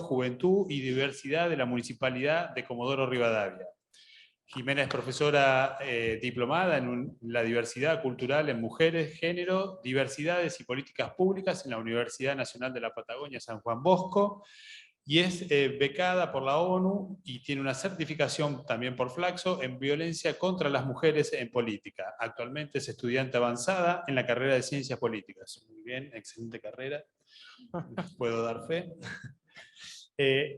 Juventud y Diversidad de la Municipalidad de Comodoro Rivadavia. Jimena es profesora diplomada en la diversidad cultural en mujeres, género, diversidades y políticas públicas en la Universidad Nacional de la Patagonia San Juan Bosco, y es becada por la ONU y tiene una certificación también por Flaxo en violencia contra las mujeres en política. Actualmente es estudiante avanzada en la carrera de Ciencias Políticas. Muy bien, excelente carrera, puedo dar fe.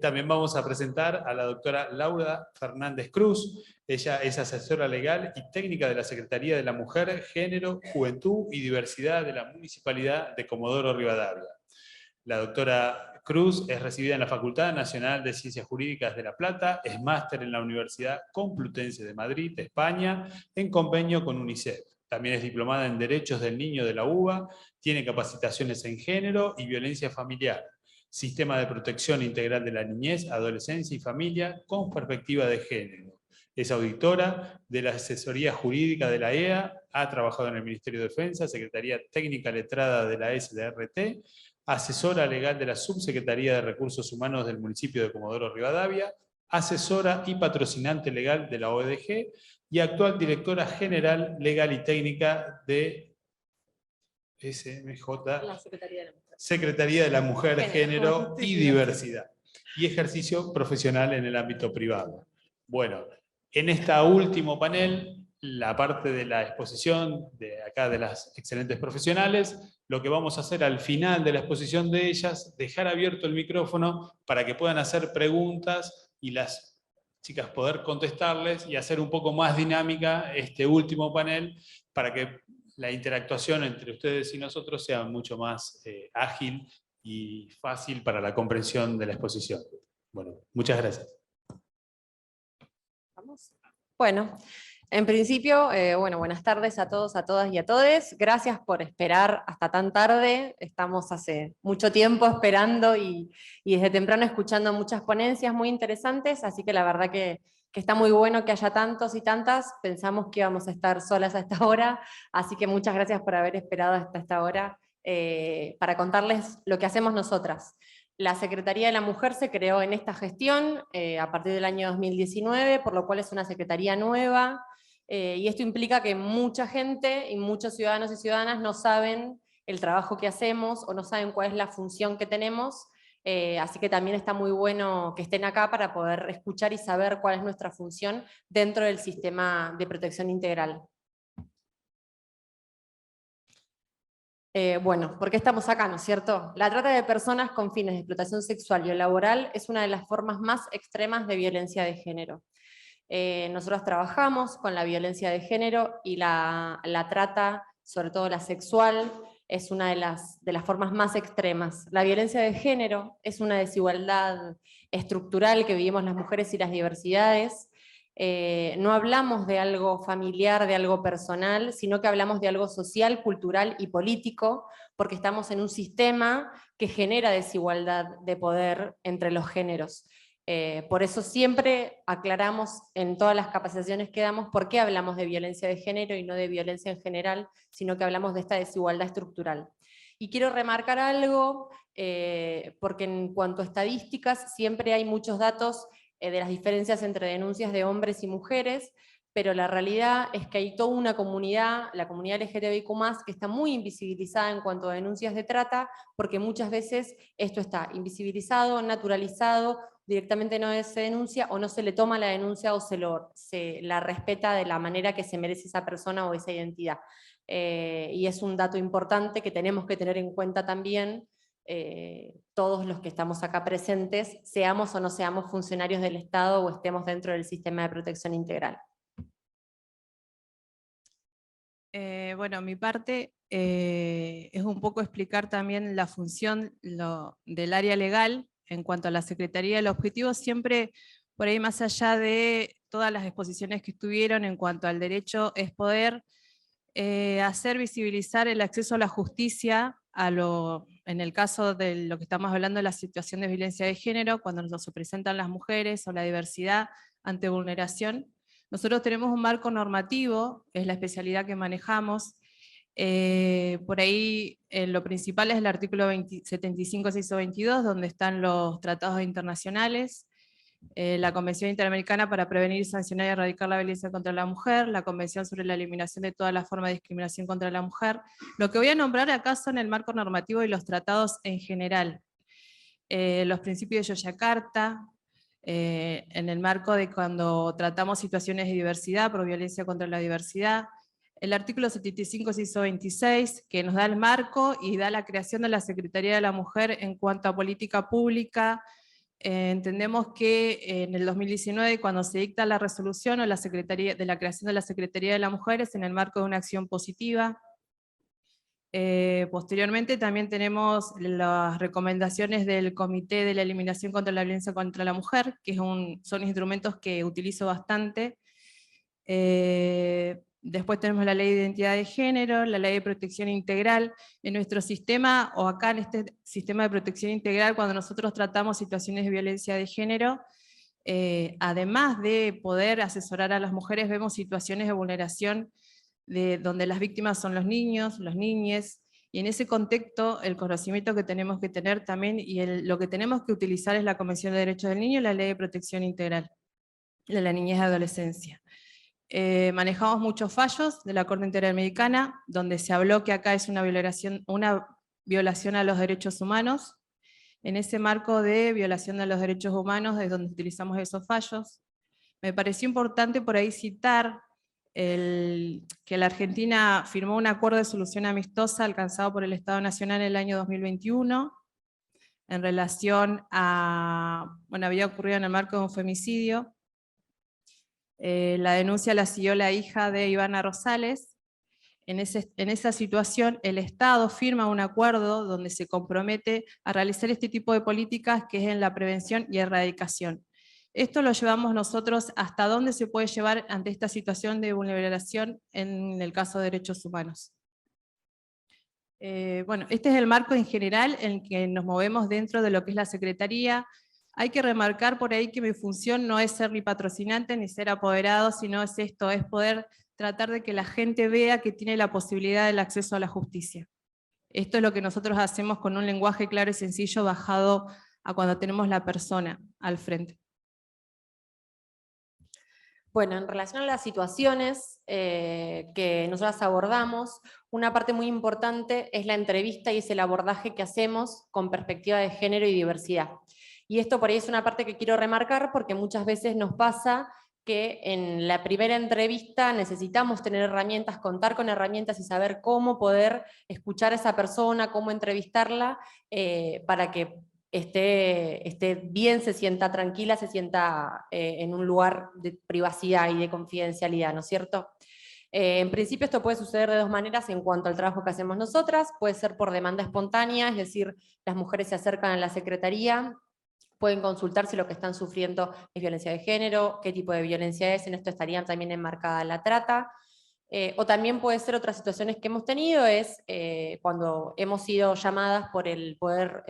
También vamos a presentar a la doctora Laura Fernández Cruz. Ella es asesora legal y técnica de la Secretaría de la Mujer, Género, Juventud y Diversidad de la Municipalidad de Comodoro Rivadavia. La doctora Cruz es recibida en la Facultad Nacional de Ciencias Jurídicas de La Plata, es máster en la Universidad Complutense de Madrid, España, en convenio con UNICEF. También es diplomada en Derechos del Niño de la UBA, tiene capacitaciones en género y violencia familiar, Sistema de Protección Integral de la Niñez, Adolescencia y Familia con perspectiva de género. Es auditora de la Asesoría Jurídica de la EA, ha trabajado en el Ministerio de Defensa, Secretaría Técnica Letrada de la SDRT, asesora legal de la Subsecretaría de Recursos Humanos del municipio de Comodoro Rivadavia, asesora y patrocinante legal de la OEDG y actual directora general legal y técnica de SMJ, la Secretaría de la Mujer, Género y Diversidad, y ejercicio profesional en el ámbito privado. Bueno, en este último panel, la parte de la exposición de acá de las excelentes profesionales, lo que vamos a hacer al final de la exposición de ellas, dejar abierto el micrófono para que puedan hacer preguntas y las chicas poder contestarles y hacer un poco más dinámica este último panel para que la interactuación entre ustedes y nosotros sea mucho más ágil y fácil para la comprensión de la exposición. Bueno, muchas gracias. ¿Vamos? Bueno, en principio, buenas tardes a todos, a todas y a todes. Gracias por esperar hasta tan tarde. Estamos hace mucho tiempo esperando y desde temprano escuchando muchas ponencias muy interesantes, así que la verdad que está muy bueno que haya tantos y tantas. Pensamos que íbamos a estar solas a esta hora, así que muchas gracias por haber esperado hasta esta hora para contarles lo que hacemos nosotras. La Secretaría de la Mujer se creó en esta gestión a partir del año 2019, por lo cual es una secretaría nueva, y esto implica que mucha gente y muchos ciudadanos y ciudadanas no saben el trabajo que hacemos o no saben cuál es la función que tenemos, así que también está muy bueno que estén acá para poder escuchar y saber cuál es nuestra función dentro del sistema de protección integral. ¿Por qué estamos acá, no es cierto? La trata de personas con fines de explotación sexual y o laboral es una de las formas más extremas de violencia de género. Nosotros trabajamos con la violencia de género y la trata, sobre todo la sexual, es una de las formas más extremas. La violencia de género es una desigualdad estructural que vivimos las mujeres y las diversidades. No hablamos de algo familiar, de algo personal, sino que hablamos de algo social, cultural y político, porque estamos en un sistema que genera desigualdad de poder entre los géneros. Por eso siempre aclaramos en todas las capacitaciones que damos por qué hablamos de violencia de género y no de violencia en general, sino que hablamos de esta desigualdad estructural. Y quiero remarcar algo, porque en cuanto a estadísticas siempre hay muchos datos de las diferencias entre denuncias de hombres y mujeres, pero la realidad es que hay toda una comunidad, la comunidad LGTBIQ+, que está muy invisibilizada en cuanto a denuncias de trata, porque muchas veces esto está invisibilizado, naturalizado, directamente no se denuncia, o no se le toma la denuncia, o se la respeta de la manera que se merece esa persona o esa identidad. Y es un dato importante que tenemos que tener en cuenta también, todos los que estamos acá presentes, seamos o no seamos funcionarios del Estado o estemos dentro del sistema de protección integral. Mi parte es un poco explicar también la función del área legal en cuanto a la Secretaría. El objetivo siempre, por ahí más allá de todas las exposiciones que estuvieron en cuanto al derecho, es poder hacer visibilizar el acceso a la justicia en el caso de lo que estamos hablando de la situación de violencia de género, cuando nos presentan las mujeres o la diversidad ante vulneración. Nosotros tenemos un marco normativo, que es la especialidad que manejamos, Por ahí lo principal es el artículo 75 inciso 22, donde están los tratados internacionales, la Convención Interamericana para Prevenir, Sancionar y Erradicar la Violencia contra la Mujer, la Convención sobre la Eliminación de todas las formas de discriminación contra la mujer. Lo que voy a nombrar acá son el marco normativo y los tratados en general. Los principios de Yakarta, en el marco de cuando tratamos situaciones de diversidad por violencia contra la diversidad, el artículo 75 inciso 26, que nos da el marco y da la creación de la Secretaría de la Mujer en cuanto a política pública. Entendemos que en el 2019, cuando se dicta la resolución o la creación de la Secretaría de la Mujer, es en el marco de una acción positiva. Posteriormente también tenemos las recomendaciones del Comité de la Eliminación contra la Violencia contra la Mujer, que son instrumentos que utilizo bastante. Después tenemos la Ley de Identidad de Género, la Ley de Protección Integral. En nuestro sistema, o acá en este sistema de protección integral, cuando nosotros tratamos situaciones de violencia de género, además de poder asesorar a las mujeres, vemos situaciones de vulneración donde las víctimas son los niños, las niñas, y en ese contexto el conocimiento que tenemos que tener también, y lo que tenemos que utilizar es la Convención de Derechos del Niño y la Ley de Protección Integral de la Niñez y Adolescencia. Manejamos muchos fallos de la Corte Interamericana, donde se habló que acá es una violación a los derechos humanos. En ese marco de violación de los derechos humanos es donde utilizamos esos fallos. Me pareció importante por ahí citar que la Argentina firmó un acuerdo de solución amistosa alcanzado por el Estado Nacional en el año 2021, en relación a, había ocurrido en el marco de un femicidio. La denuncia la siguió la hija de Ivana Rosales. En esa situación, el Estado firma un acuerdo donde se compromete a realizar este tipo de políticas, que es en la prevención y erradicación. Esto lo llevamos nosotros hasta dónde se puede llevar ante esta situación de vulneración en el caso de derechos humanos. Este es el marco en general en el que nos movemos dentro de lo que es la Secretaría. Hay que remarcar por ahí que mi función no es ser ni patrocinante ni ser apoderado, sino es esto, es poder tratar de que la gente vea que tiene la posibilidad del acceso a la justicia. Esto es lo que nosotros hacemos con un lenguaje claro y sencillo, bajado a cuando tenemos la persona al frente. Bueno, en relación a las situaciones que nosotras abordamos, una parte muy importante es la entrevista y es el abordaje que hacemos con perspectiva de género y diversidad. Y esto por ahí es una parte que quiero remarcar, porque muchas veces nos pasa que en la primera entrevista necesitamos tener herramientas, contar con herramientas y saber cómo poder escuchar a esa persona, cómo entrevistarla, para que esté bien, se sienta tranquila, se sienta en un lugar de privacidad y de confidencialidad, ¿no es cierto? En principio esto puede suceder de dos maneras en cuanto al trabajo que hacemos nosotras. Puede ser por demanda espontánea, es decir, las mujeres se acercan a la Secretaría, pueden consultar si lo que están sufriendo es violencia de género, qué tipo de violencia es, en esto estaría también enmarcada la trata. O también puede ser otras situaciones que hemos tenido, es cuando hemos sido llamadas por el Poder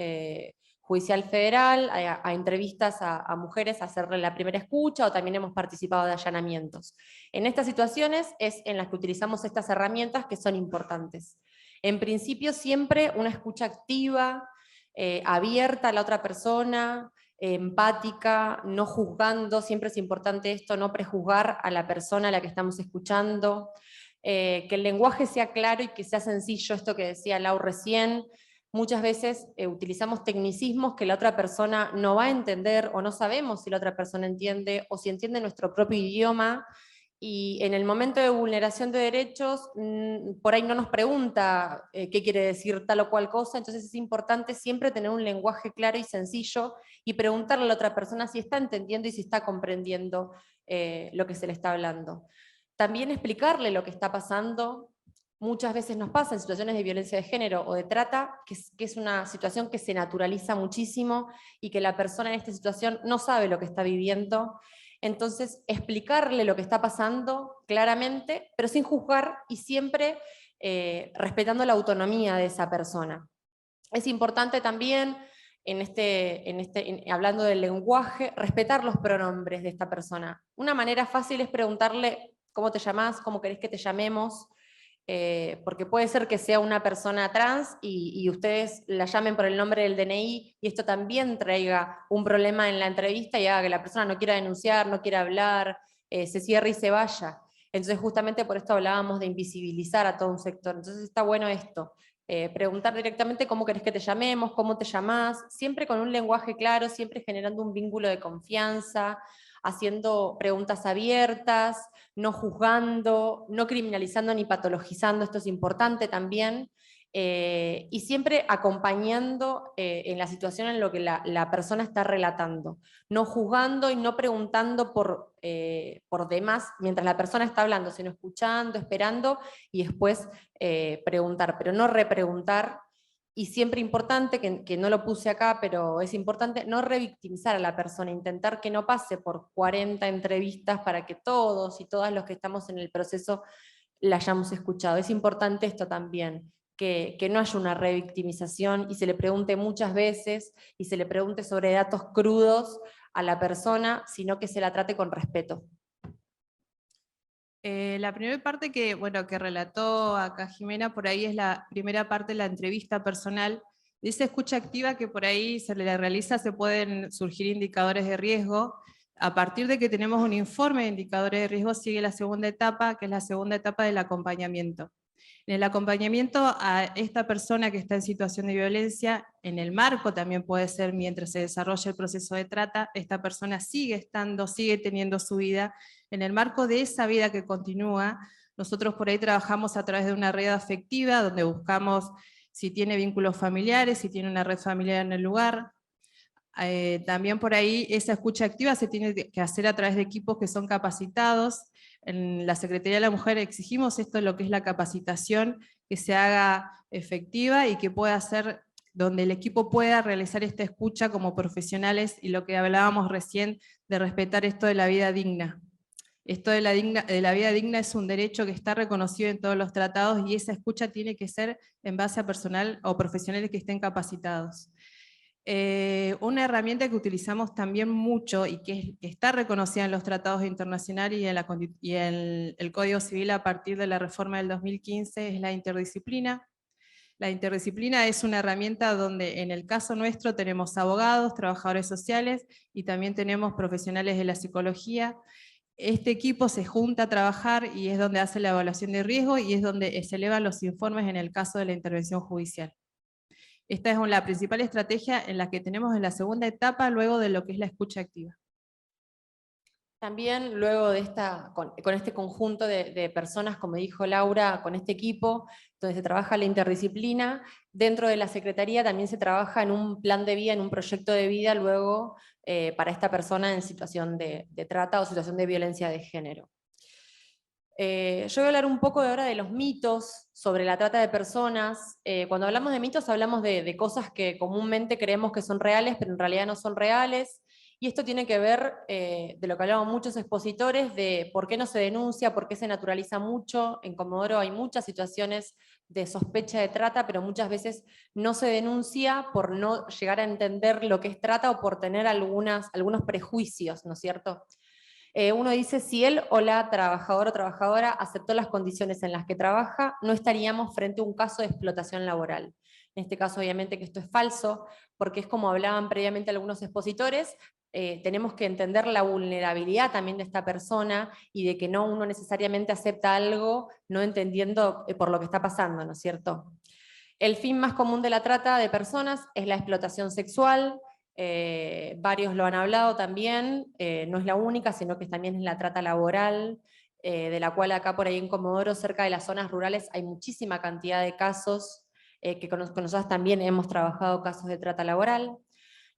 Judicial Federal a entrevistas a mujeres, a hacerle la primera escucha, o también hemos participado de allanamientos. En estas situaciones es en las que utilizamos estas herramientas que son importantes. En principio siempre una escucha activa, abierta a la otra persona, empática, no juzgando, siempre es importante esto, no prejuzgar a la persona a la que estamos escuchando, que el lenguaje sea claro y que sea sencillo, esto que decía Lau recién. Muchas veces utilizamos tecnicismos que la otra persona no va a entender, o no sabemos si la otra persona entiende, o si entiende nuestro propio idioma, y en el momento de vulneración de derechos, por ahí no nos pregunta qué quiere decir tal o cual cosa, entonces es importante siempre tener un lenguaje claro y sencillo, y preguntarle a la otra persona si está entendiendo y si está comprendiendo lo que se le está hablando. También explicarle lo que está pasando. Muchas veces nos pasa en situaciones de violencia de género o de trata, que es una situación que se naturaliza muchísimo y que la persona en esta situación no sabe lo que está viviendo. Entonces, explicarle lo que está pasando claramente, pero sin juzgar y siempre respetando la autonomía de esa persona. Es importante también, hablando del lenguaje, respetar los pronombres de esta persona. Una manera fácil es preguntarle cómo te llamás, cómo querés que te llamemos, porque puede ser que sea una persona trans y ustedes la llamen por el nombre del DNI y esto también traiga un problema en la entrevista y haga que la persona no quiera denunciar, no quiera hablar, se cierre y se vaya. Entonces justamente por esto hablábamos de invisibilizar a todo un sector. Entonces está bueno esto, preguntar directamente cómo querés que te llamemos, cómo te llamás, siempre con un lenguaje claro, siempre generando un vínculo de confianza, haciendo preguntas abiertas, no juzgando, no criminalizando ni patologizando, esto es importante también, y siempre acompañando en la situación en lo que la persona está relatando, no juzgando y no preguntando por demás mientras la persona está hablando, sino escuchando, esperando y después preguntar, pero no repreguntar. Y siempre importante, que no lo puse acá, pero es importante, no revictimizar a la persona, intentar que no pase por 40 entrevistas para que todos y todas los que estamos en el proceso la hayamos escuchado. Es importante esto también, que no haya una revictimización y se le pregunte muchas veces y se le pregunte sobre datos crudos a la persona, sino que se la trate con respeto. La primera parte que relató acá Jimena, por ahí es la primera parte de la entrevista personal. De esa escucha activa que por ahí se le realiza, se pueden surgir indicadores de riesgo. A partir de que tenemos un informe de indicadores de riesgo, sigue la segunda etapa, que es la segunda etapa del acompañamiento. En el acompañamiento a esta persona que está en situación de violencia, en el marco también puede ser mientras se desarrolla el proceso de trata, esta persona sigue teniendo su vida. En el marco de esa vida que continúa, nosotros por ahí trabajamos a través de una red afectiva, donde buscamos si tiene vínculos familiares, si tiene una red familiar en el lugar. También por ahí esa escucha activa se tiene que hacer a través de equipos que son capacitados. En la Secretaría de la Mujer exigimos esto, lo que es la capacitación, que se haga efectiva y que pueda hacer, donde el equipo pueda realizar esta escucha como profesionales, y lo que hablábamos recién de respetar esto de la vida digna. Esto de la vida digna es un derecho que está reconocido en todos los tratados, y esa escucha tiene que ser en base a personal o profesionales que estén capacitados. Una herramienta que utilizamos también mucho y que está reconocida en los tratados internacionales y en el Código Civil a partir de la reforma del 2015 es la interdisciplina. La interdisciplina es una herramienta donde en el caso nuestro tenemos abogados, trabajadores sociales y también tenemos profesionales de la psicología. Este equipo se junta a trabajar y es donde hace la evaluación de riesgo y es donde se elevan los informes en el caso de la intervención judicial. Esta es la principal estrategia en la que tenemos en la segunda etapa, luego de lo que es la escucha activa. También luego de con este conjunto de personas, como dijo Laura, con este equipo, donde se trabaja la interdisciplina, dentro de la Secretaría también se trabaja en un plan de vida, en un proyecto de vida luego para esta persona en situación de trata o situación de violencia de género. Yo voy a hablar un poco ahora de los mitos sobre la trata de personas. Cuando hablamos de mitos hablamos de cosas que comúnmente creemos que son reales, pero en realidad no son reales. Y esto tiene que ver, de lo que hablaban muchos expositores, de por qué no se denuncia, por qué se naturaliza mucho. En Comodoro hay muchas situaciones de sospecha de trata, pero muchas veces no se denuncia por no llegar a entender lo que es trata o por tener algunos prejuicios, ¿no es cierto? Uno dice, si él o la trabajador o trabajadora aceptó las condiciones en las que trabaja, no estaríamos frente a un caso de explotación laboral. En este caso, obviamente que esto es falso, porque es como hablaban previamente algunos expositores, tenemos que entender la vulnerabilidad también de esta persona y de que no uno necesariamente acepta algo no entendiendo por lo que está pasando, ¿no es cierto? El fin más común de la trata de personas es la explotación sexual. Varios lo han hablado también, no es la única, sino que también es la trata laboral, de la cual acá por ahí en Comodoro, cerca de las zonas rurales, hay muchísima cantidad de casos, que con nosotros también hemos trabajado casos de trata laboral.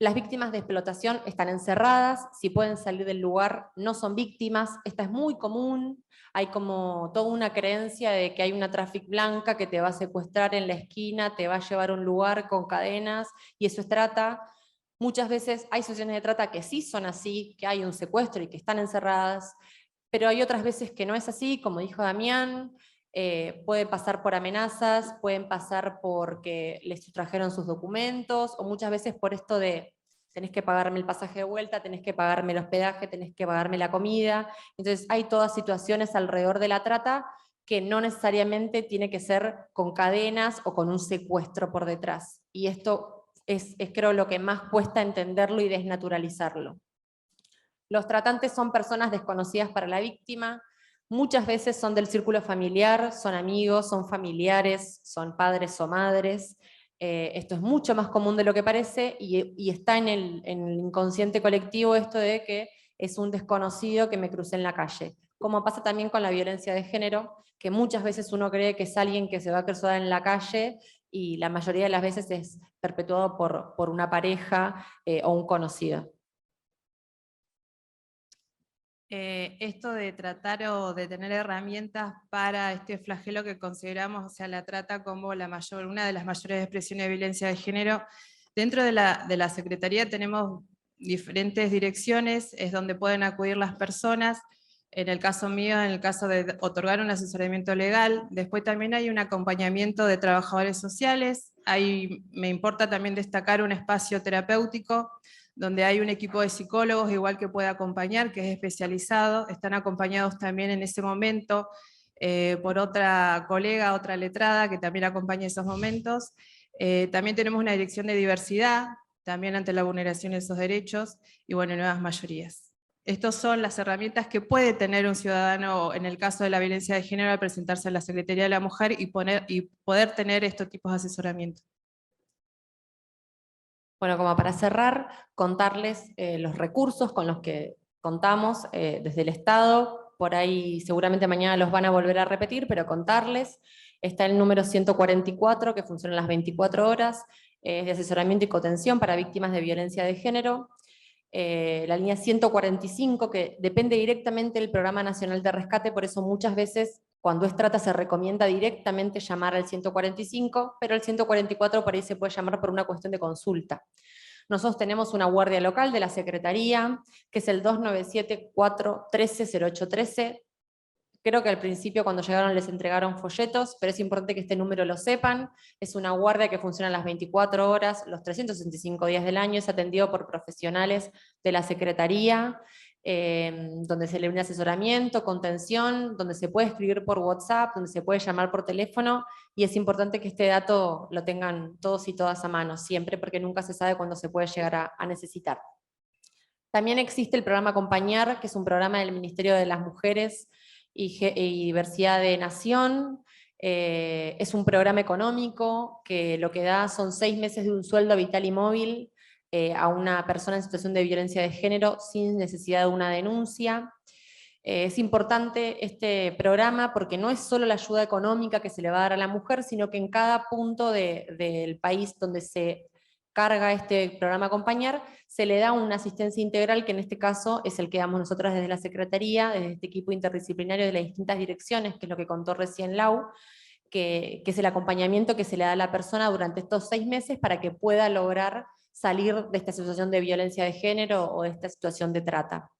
Las víctimas de explotación están encerradas, si pueden salir del lugar no son víctimas, esta es muy común, hay como toda una creencia de que hay una traffic blanca que te va a secuestrar en la esquina, te va a llevar a un lugar con cadenas, y eso es trata. Muchas veces hay situaciones de trata que sí son así, que hay un secuestro y que están encerradas, pero hay otras veces que no es así, como dijo Damián, puede pasar por amenazas, pueden pasar porque les sustrajeron sus documentos, o muchas veces por esto de tenés que pagarme el pasaje de vuelta, tenés que pagarme el hospedaje, tenés que pagarme la comida. Entonces hay todas situaciones alrededor de la trata que no necesariamente tiene que ser con cadenas o con un secuestro por detrás. Y esto es creo lo que más cuesta entenderlo y desnaturalizarlo. Los tratantes son personas desconocidas para la víctima, muchas veces son del círculo familiar, son amigos, son familiares, son padres o madres. Esto es mucho más común de lo que parece y está en el inconsciente colectivo esto de que es un desconocido que me crucé en la calle. Como pasa también con la violencia de género, que muchas veces uno cree que es alguien que se va a cruzar en la calle y la mayoría de las veces es perpetuado por una pareja o un conocido. Esto de tratar o de tener herramientas para este flagelo que consideramos, o sea, la trata como una de las mayores expresiones de violencia de género, dentro de la Secretaría tenemos diferentes direcciones, es donde pueden acudir las personas. En el caso mío, en el caso de otorgar un asesoramiento legal, después también hay un acompañamiento de trabajadores sociales, ahí me importa también destacar un espacio terapéutico, donde hay un equipo de psicólogos igual que puede acompañar, que es especializado, están acompañados también en ese momento por otra colega, otra letrada, que también acompaña esos momentos. También tenemos una dirección de diversidad, también ante la vulneración de esos derechos, y bueno, nuevas mayorías. Estas son las herramientas que puede tener un ciudadano en el caso de la violencia de género al presentarse a la Secretaría de la Mujer y poder tener estos tipos de asesoramiento. Bueno, como para cerrar, contarles los recursos con los que contamos desde el Estado. Por ahí seguramente mañana los van a volver a repetir, pero contarles. Está el número 144, que funciona las 24 horas, de asesoramiento y contención para víctimas de violencia de género. La línea 145, que depende directamente del Programa Nacional de Rescate, por eso muchas veces cuando es trata se recomienda directamente llamar al 145, pero el 144 por ahí se puede llamar por una cuestión de consulta. Nosotros tenemos una guardia local de la Secretaría, que es el 2974-130813. Creo que al principio cuando llegaron les entregaron folletos, pero es importante que este número lo sepan. Es una guardia que funciona las 24 horas, los 365 días del año, es atendido por profesionales de la Secretaría, donde se le brinda asesoramiento, contención, donde se puede escribir por WhatsApp, donde se puede llamar por teléfono, y es importante que este dato lo tengan todos y todas a mano siempre, porque nunca se sabe cuándo se puede llegar a necesitar. También existe el programa Acompañar, que es un programa del Ministerio de las Mujeres y Diversidad de Nación. Es un programa económico que lo que da son 6 meses de un sueldo vital y móvil a una persona en situación de violencia de género sin necesidad de una denuncia. Es importante este programa porque no es solo la ayuda económica que se le va a dar a la mujer, sino que en cada punto del país donde se carga este programa Acompañar, se le da una asistencia integral, que en este caso es el que damos nosotras desde la Secretaría, desde este equipo interdisciplinario de las distintas direcciones, que es lo que contó recién Lau, que es el acompañamiento que se le da a la persona durante estos 6 meses para que pueda lograr salir de esta situación de violencia de género o de esta situación de trata.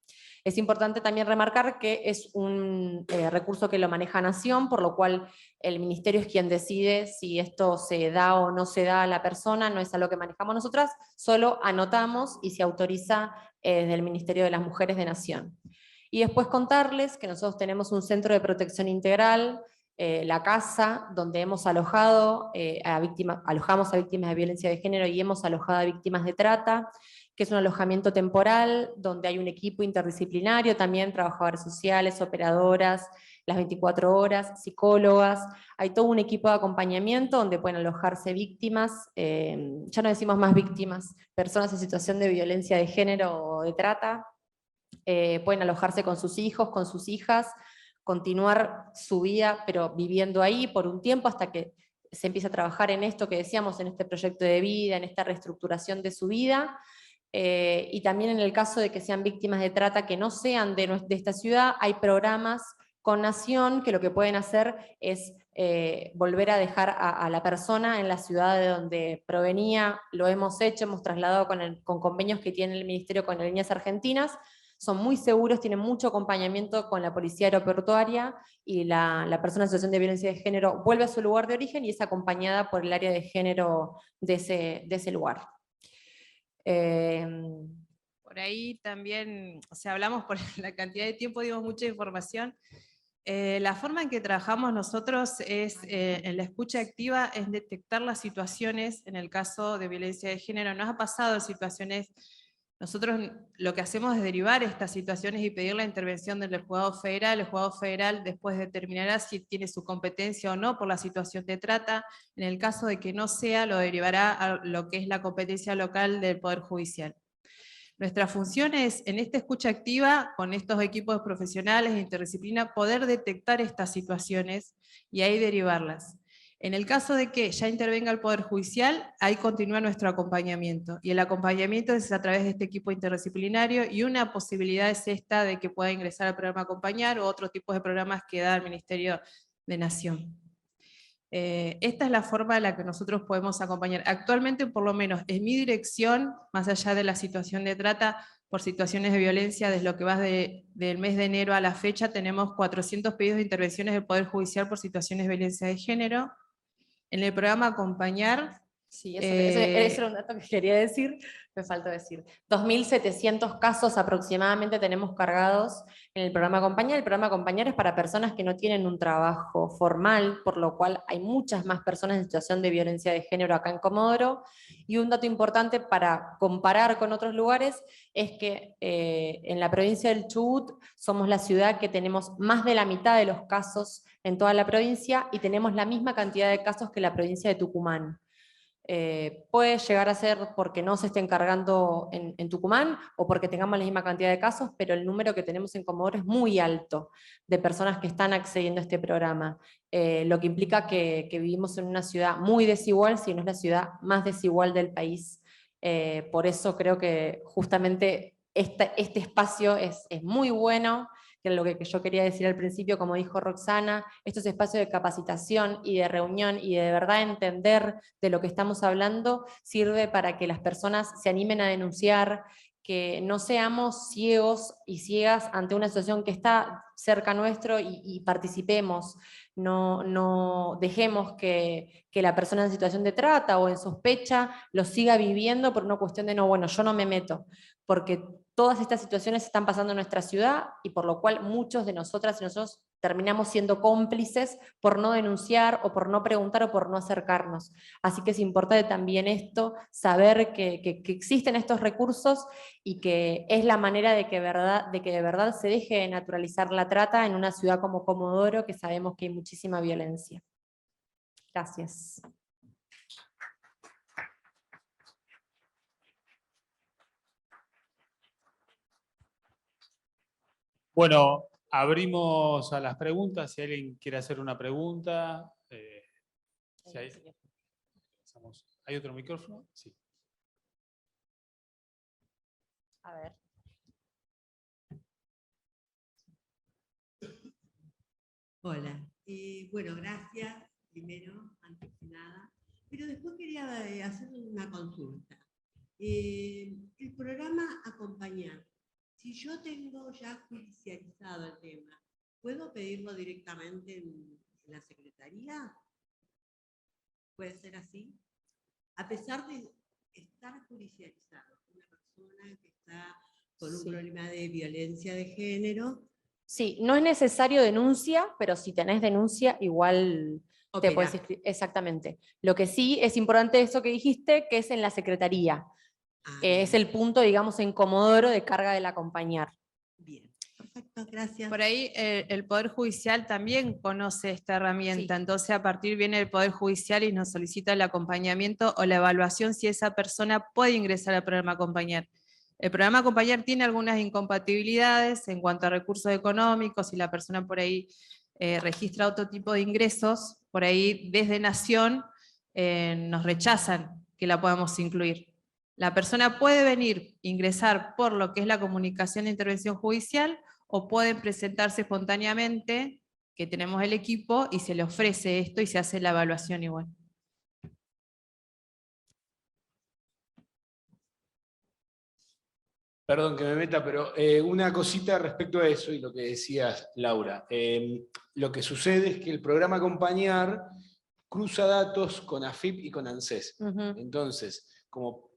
Es importante también remarcar que es un recurso que lo maneja Nación, por lo cual el Ministerio es quien decide si esto se da o no se da a la persona, no es algo que manejamos nosotras, solo anotamos y se autoriza desde el Ministerio de las Mujeres de Nación. Y después contarles que nosotros tenemos un centro de protección integral, la casa, donde hemos alojado alojamos a víctimas de violencia de género y hemos alojado a víctimas de trata, que es un alojamiento temporal, donde hay un equipo interdisciplinario, también trabajadores sociales, operadoras, las 24 horas, psicólogas, hay todo un equipo de acompañamiento donde pueden alojarse víctimas, ya no decimos más víctimas, personas en situación de violencia de género o de trata, pueden alojarse con sus hijos, con sus hijas, continuar su vida, pero viviendo ahí por un tiempo hasta que se empiece a trabajar en esto que decíamos, en este proyecto de vida, en esta reestructuración de su vida, y también en el caso de que sean víctimas de trata que no sean de esta ciudad, hay programas con Nación que lo que pueden hacer es volver a dejar a la persona en la ciudad de donde provenía, lo hemos hecho, hemos trasladado con convenios que tiene el Ministerio con Líneas Argentinas, son muy seguros, tienen mucho acompañamiento con la policía aeroportuaria y la persona en situación de violencia de género vuelve a su lugar de origen y es acompañada por el área de género de ese lugar. Por ahí también, o sea, hablamos por la cantidad de tiempo, dimos mucha información. La forma en que trabajamos nosotros es, en la escucha activa, es detectar las situaciones, en el caso de violencia de género. Nos ha pasado situaciones, nosotros lo que hacemos es derivar estas situaciones y pedir la intervención del juzgado federal. El juzgado federal después determinará si tiene su competencia o no por la situación de trata. En el caso de que no sea, lo derivará a lo que es la competencia local del Poder Judicial. Nuestra función es, en esta escucha activa, con estos equipos profesionales de interdisciplina, poder detectar estas situaciones y ahí derivarlas. En el caso de que ya intervenga el Poder Judicial, ahí continúa nuestro acompañamiento. Y el acompañamiento es a través de este equipo interdisciplinario, y una posibilidad es esta de que pueda ingresar al programa Acompañar o otros tipos de programas que da el Ministerio de Nación. Esta es la forma en la que nosotros podemos acompañar. Actualmente, por lo menos en mi dirección, más allá de la situación de trata por situaciones de violencia, desde lo que va del mes de enero a la fecha, tenemos 400 pedidos de intervenciones del Poder Judicial por situaciones de violencia de género. En el programa Acompañar... Sí, eso era un dato que quería decir, me faltó decir. 2.700 casos aproximadamente tenemos cargados en el programa Acompañar. El programa Acompañar es para personas que no tienen un trabajo formal, por lo cual hay muchas más personas en situación de violencia de género acá en Comodoro. Y un dato importante para comparar con otros lugares es que en la provincia del Chubut somos la ciudad que tenemos más de la mitad de los casos en toda la provincia, y tenemos la misma cantidad de casos que la provincia de Tucumán. Puede llegar a ser porque no se esté encargando en Tucumán o porque tengamos la misma cantidad de casos, pero el número que tenemos en Comodoro es muy alto de personas que están accediendo a este programa, lo que implica que vivimos en una ciudad muy desigual, si no es la ciudad más desigual del país. Por eso creo que justamente este espacio es muy bueno, que es lo que yo quería decir al principio, como dijo Roxana, estos espacios de capacitación y de reunión y de verdad entender de lo que estamos hablando, sirve para que las personas se animen a denunciar, que no seamos ciegos y ciegas ante una situación que está cerca nuestro y participemos. No dejemos que la persona en situación de trata o en sospecha lo siga viviendo por una cuestión de no, bueno, yo no me meto, porque todas estas situaciones están pasando en nuestra ciudad y por lo cual muchos de nosotras y nosotros terminamos siendo cómplices por no denunciar o por no preguntar o por no acercarnos. Así que es importante también esto, saber que existen estos recursos y que es la manera de que de verdad se deje de naturalizar la trata en una ciudad como Comodoro, que sabemos que hay muchísima violencia. Gracias. Bueno, abrimos a las preguntas, si alguien quiere hacer una pregunta. Si ¿Hay otro micrófono? Sí. A ver. Hola. Bueno, gracias, primero, antes que nada. Pero después quería hacer una consulta. El programa Acompañar, si yo tengo ya judicializado el tema, ¿puedo pedirlo directamente en la Secretaría? ¿Puede ser así? A pesar de estar judicializado, una persona que está con un problema de violencia de género. Sí, no es necesario denuncia, pero si tenés denuncia, igual te puedes inscribir. Exactamente. Lo que sí es importante eso que dijiste, que es en la Secretaría. Es el punto, digamos, en Comodoro de carga del Acompañar. Bien, perfecto, gracias. Por ahí el Poder Judicial también conoce esta herramienta, sí. Entonces a partir viene el Poder Judicial y nos solicita el acompañamiento o la evaluación si esa persona puede ingresar al programa Acompañar. El programa Acompañar tiene algunas incompatibilidades en cuanto a recursos económicos, si la persona por ahí registra otro tipo de ingresos, por ahí desde Nación nos rechazan que la podamos incluir. La persona puede venir, ingresar por lo que es la comunicación de intervención judicial, o pueden presentarse espontáneamente, que tenemos el equipo, y se le ofrece esto y se hace la evaluación igual. Perdón que me meta, pero una cosita respecto a eso y lo que decías, Laura. Lo que sucede es que el programa Acompañar cruza datos con AFIP y con ANSES. Entonces, como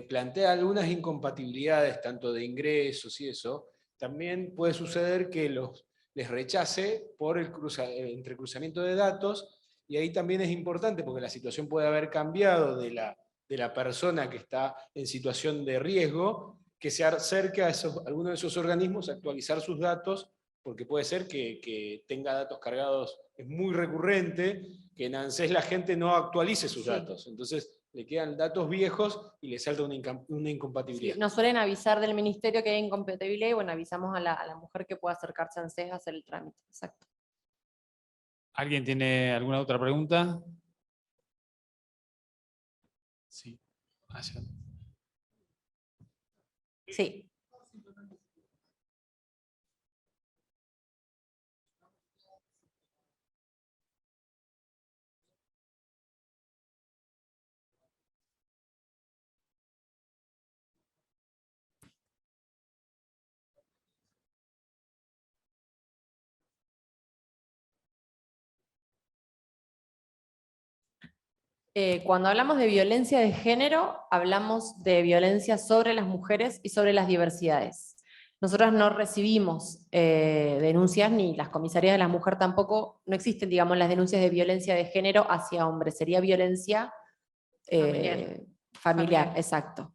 plantea algunas incompatibilidades, tanto de ingresos y eso, también puede suceder que los les rechace por el entrecruzamiento de datos, y ahí también es importante porque la situación puede haber cambiado de la persona que está en situación de riesgo, que se acerque a alguno de esos organismos a actualizar sus datos, porque puede ser que tenga datos cargados. Es muy recurrente que en ANSES la gente no actualice sus datos, entonces le quedan datos viejos y le salta una incompatibilidad. Sí, nos suelen avisar del ministerio que hay incompatibilidad y bueno, avisamos a la mujer que pueda acercarse a ANSES a hacer el trámite. Exacto. ¿Alguien tiene alguna otra pregunta? Sí. Allá. Sí. Cuando hablamos de violencia de género, hablamos de violencia sobre las mujeres y sobre las diversidades. Nosotros no recibimos denuncias, ni las comisarías de la mujer tampoco, no existen, digamos, las denuncias de violencia de género hacia hombres, sería violencia familiar, exacto.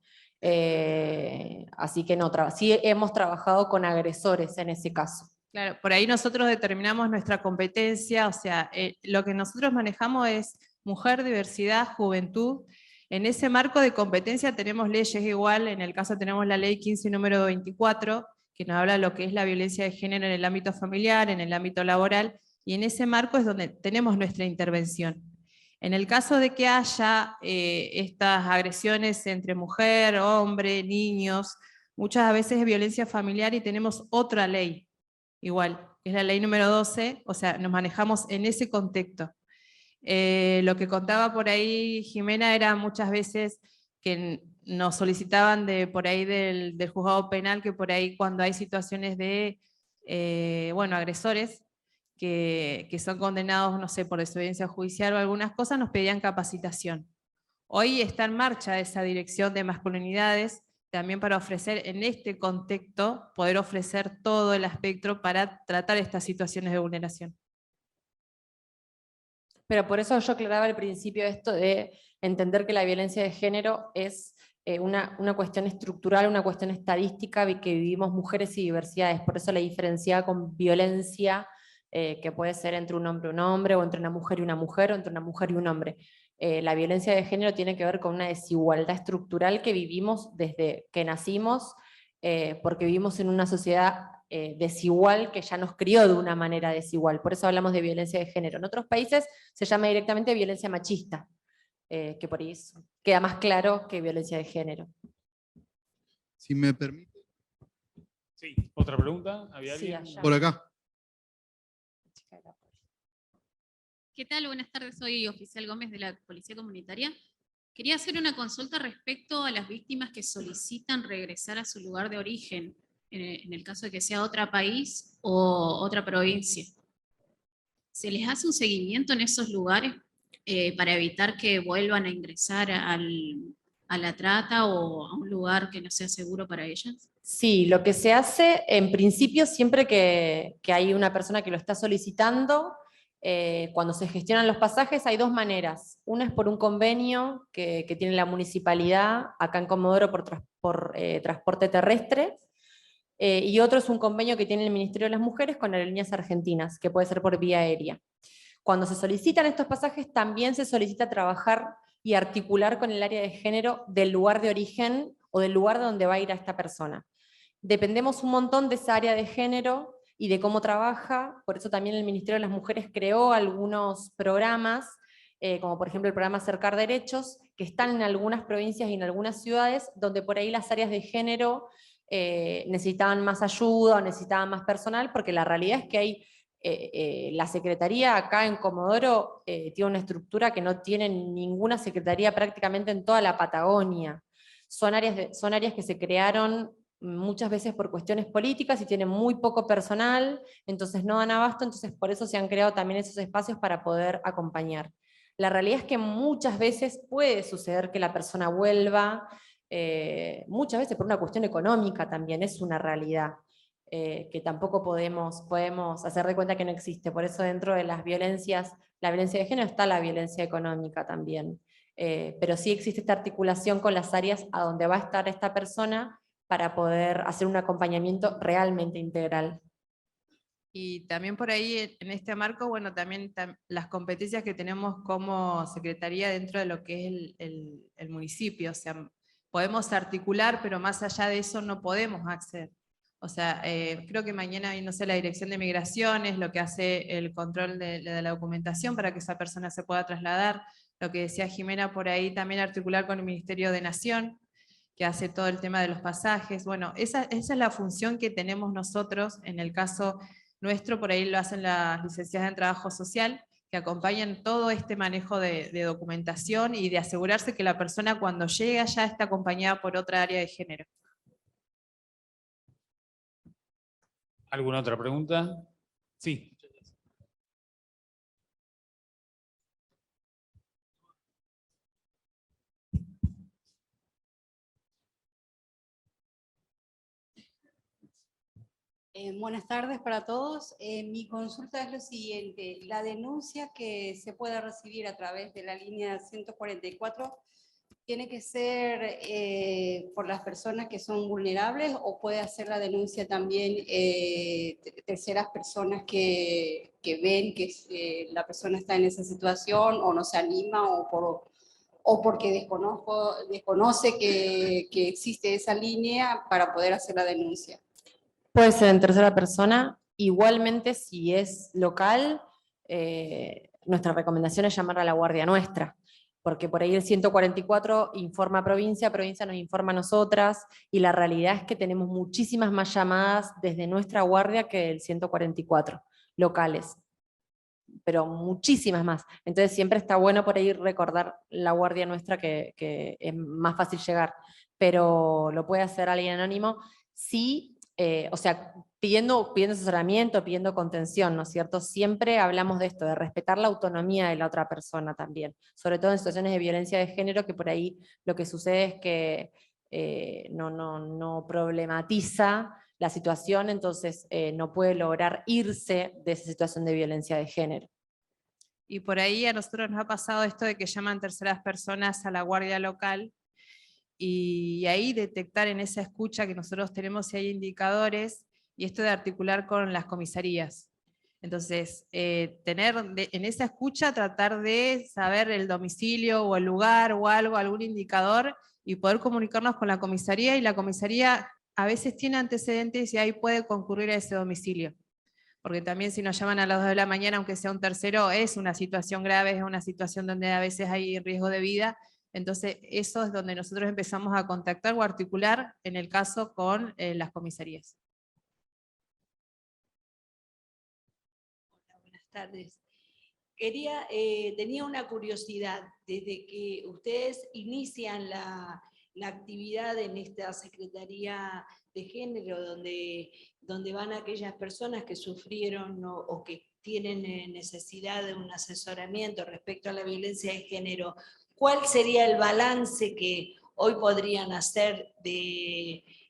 Así que no, sí hemos trabajado con agresores en ese caso. Claro, por ahí nosotros determinamos nuestra competencia, o sea, lo que nosotros manejamos es mujer, diversidad, juventud. En ese marco de competencia tenemos leyes igual, en el caso tenemos la ley 15 número 24, que nos habla de lo que es la violencia de género en el ámbito familiar, en el ámbito laboral, y en ese marco es donde tenemos nuestra intervención. En el caso de que haya estas agresiones entre mujer, hombre, niños, muchas veces es violencia familiar y tenemos otra ley, igual, es la ley número 12, o sea, nos manejamos en ese contexto. Lo que contaba por ahí Jimena era muchas veces que nos solicitaban por ahí del juzgado penal, que por ahí cuando hay situaciones de, bueno, agresores, que son condenados, no sé, por desobediencia judicial o algunas cosas, nos pedían capacitación. Hoy está en marcha esa dirección de masculinidades, también para ofrecer en este contexto, poder ofrecer todo el espectro para tratar estas situaciones de vulneración. Pero por eso yo aclaraba al principio esto de entender que la violencia de género es una cuestión estructural, una cuestión estadística que vivimos mujeres y diversidades. Por eso la diferenciaba con violencia que puede ser entre un hombre, o entre una mujer y una mujer, o entre una mujer y un hombre. La violencia de género tiene que ver con una desigualdad estructural que vivimos desde que nacimos, porque vivimos en una sociedad desigual que ya nos crió de una manera desigual. Por eso hablamos de violencia de género. En otros países se llama directamente violencia machista, que por ahí queda más claro que violencia de género. Si me permite. Sí, ¿otra pregunta? ¿Había Sí, alguien? allá. Por acá. ¿Qué tal? Buenas tardes, soy Oficial Gómez de la Policía Comunitaria. Quería hacer una consulta respecto a las víctimas que solicitan regresar a su lugar de origen, en el caso de que sea otro país o otra provincia. ¿Se les hace un seguimiento en esos lugares para evitar que vuelvan a ingresar a la trata o a un lugar que no sea seguro para ellas? Sí, lo que se hace en principio siempre que hay una persona que lo está solicitando, cuando se gestionan los pasajes hay dos maneras. Una es por un convenio que tiene la municipalidad acá en Comodoro por transporte terrestre, y otro es un convenio que tiene el Ministerio de las Mujeres con Aerolíneas Argentinas, que puede ser por vía aérea. Cuando se solicitan estos pasajes también se solicita trabajar y articular con el área de género del lugar de origen o del lugar donde va a ir a esta persona. Dependemos un montón de esa área de género y de cómo trabaja, por eso también el Ministerio de las Mujeres creó algunos programas, como por ejemplo el programa Acercar Derechos, que están en algunas provincias y en algunas ciudades, donde por ahí las áreas de género necesitaban más ayuda o necesitaban más personal, porque la realidad es que hay la Secretaría acá en Comodoro tiene una estructura que no tiene ninguna secretaría prácticamente en toda la Patagonia. Son áreas que se crearon muchas veces por cuestiones políticas y tienen muy poco personal, entonces no dan abasto, entonces por eso se han creado también esos espacios para poder acompañar. La realidad es que muchas veces puede suceder que la persona vuelva, muchas veces por una cuestión económica también, es una realidad. que tampoco podemos hacer de cuenta que no existe. Por eso dentro de las violencias, la violencia de género está la violencia económica también. Pero sí existe esta articulación con las áreas a donde va a estar esta persona para poder hacer un acompañamiento realmente integral. Y también por ahí, en este marco, bueno, también las competencias que tenemos como secretaría dentro de lo que es el municipio. O sea, podemos articular, pero más allá de eso no podemos acceder. O sea, creo que mañana, no sé, la Dirección de Migraciones, lo que hace el control de la documentación para que esa persona se pueda trasladar. Lo que decía Jimena por ahí, también articular con el Ministerio de Nación, que hace todo el tema de los pasajes. Bueno, esa es la función que tenemos nosotros en el caso nuestro, por ahí lo hacen las licenciadas en Trabajo Social, que acompañan todo este manejo de documentación y de asegurarse que la persona cuando llega ya está acompañada por otra área de género. ¿Alguna otra pregunta? Sí. Buenas tardes para todos. Mi consulta es lo siguiente. La denuncia que se puede recibir a través de la línea 144 tiene que ser por las personas que son vulnerables o puede hacer la denuncia también terceras personas que ven que la persona está en esa situación o no se anima o porque desconoce que existe esa línea para poder hacer la denuncia. Puede ser en tercera persona, igualmente si es local, nuestra recomendación es llamar a la guardia nuestra, porque por ahí el 144 informa a provincia, provincia nos informa a nosotras, y la realidad es que tenemos muchísimas más llamadas desde nuestra guardia que el 144, locales, pero muchísimas más. Entonces siempre está bueno por ahí recordar la guardia nuestra que es más fácil llegar, pero lo puede hacer alguien anónimo, sí. O sea, pidiendo asesoramiento, pidiendo contención, ¿no es cierto? Siempre hablamos de esto, de respetar la autonomía de la otra persona también, sobre todo en situaciones de violencia de género, que por ahí lo que sucede es que no problematiza la situación, entonces no puede lograr irse de esa situación de violencia de género. Y por ahí a nosotros nos ha pasado esto de que llaman terceras personas a la guardia local, y ahí detectar en esa escucha que nosotros tenemos si hay indicadores, y esto de articular con las comisarías. Entonces, en esa escucha tratar de saber el domicilio o el lugar o algo, algún indicador, y poder comunicarnos con la comisaría, y la comisaría a veces tiene antecedentes y ahí puede concurrir a ese domicilio. Porque también si nos llaman a las 2 de la mañana, aunque sea un tercero, es una situación grave, es una situación donde a veces hay riesgo de vida. Entonces, eso es donde nosotros empezamos a contactar o articular, en el caso, con las comisarías. Hola, buenas tardes. Tenía una curiosidad. Desde que ustedes inician la actividad en esta Secretaría de Género, donde van aquellas personas que sufrieron o que tienen necesidad de un asesoramiento respecto a la violencia de género, ¿cuál sería el balance que hoy podrían hacer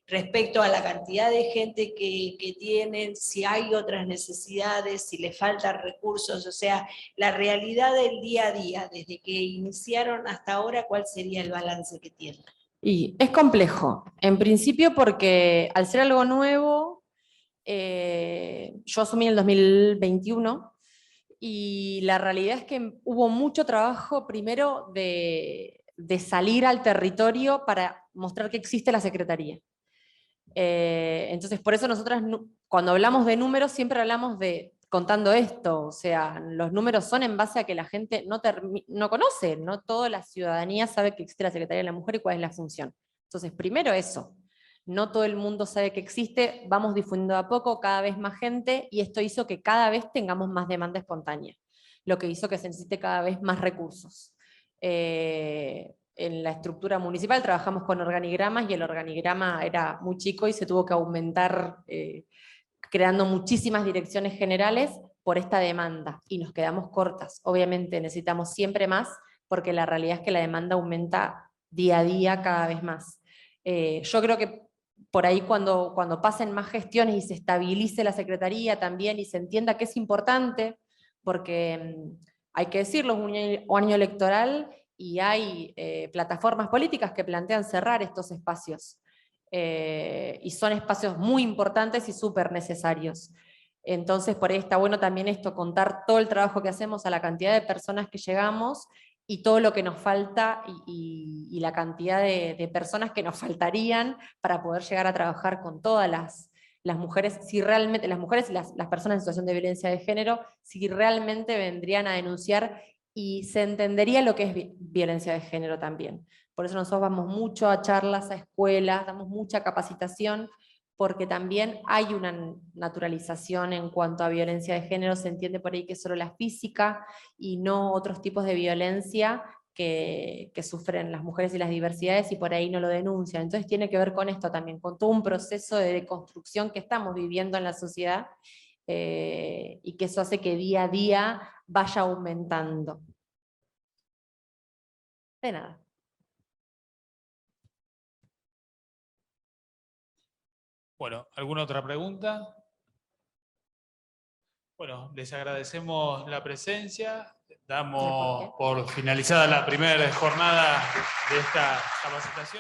respecto a la cantidad de gente que tienen, si hay otras necesidades, si les faltan recursos? O sea, la realidad del día a día, desde que iniciaron hasta ahora, ¿cuál sería el balance que tienen? Y es complejo, en principio porque al ser algo nuevo, yo asumí en el 2021, y la realidad es que hubo mucho trabajo primero de salir al territorio para mostrar que existe la Secretaría. Entonces por eso nosotras cuando hablamos de números siempre hablamos de contando esto, o sea, los números son en base a que la gente no conoce, no toda la ciudadanía sabe que existe la Secretaría de la Mujer y cuál es la función. Entonces primero eso, no todo el mundo sabe que existe, vamos difundiendo a poco, cada vez más gente, y esto hizo que cada vez tengamos más demanda espontánea, lo que hizo que se necesite cada vez más recursos. En la estructura municipal trabajamos con organigramas, y el organigrama era muy chico y se tuvo que aumentar, creando muchísimas direcciones generales por esta demanda, y nos quedamos cortas. Obviamente necesitamos siempre más, porque la realidad es que la demanda aumenta día a día cada vez más. Yo creo que por ahí cuando pasen más gestiones y se estabilice la Secretaría también y se entienda que es importante, porque hay que decirlo, es un año electoral y hay plataformas políticas que plantean cerrar estos espacios. Y son espacios muy importantes y súper necesarios. Entonces por ahí está bueno también esto, contar todo el trabajo que hacemos a la cantidad de personas que llegamos y todo lo que nos falta y la cantidad de personas que nos faltarían para poder llegar a trabajar con todas las mujeres, si realmente, las mujeres y las personas en situación de violencia de género, si realmente vendrían a denunciar y se entendería lo que es violencia de género también. Por eso nosotros vamos mucho a charlas, a escuelas, damos mucha capacitación, porque también hay una naturalización en cuanto a violencia de género, se entiende por ahí que es solo la física y no otros tipos de violencia que sufren las mujeres y las diversidades y por ahí no lo denuncian. Entonces tiene que ver con esto también, con todo un proceso de deconstrucción que estamos viviendo en la sociedad y que eso hace que día a día vaya aumentando. De nada. Bueno, ¿alguna otra pregunta? Bueno, les agradecemos la presencia. Damos por finalizada la primera jornada de esta capacitación.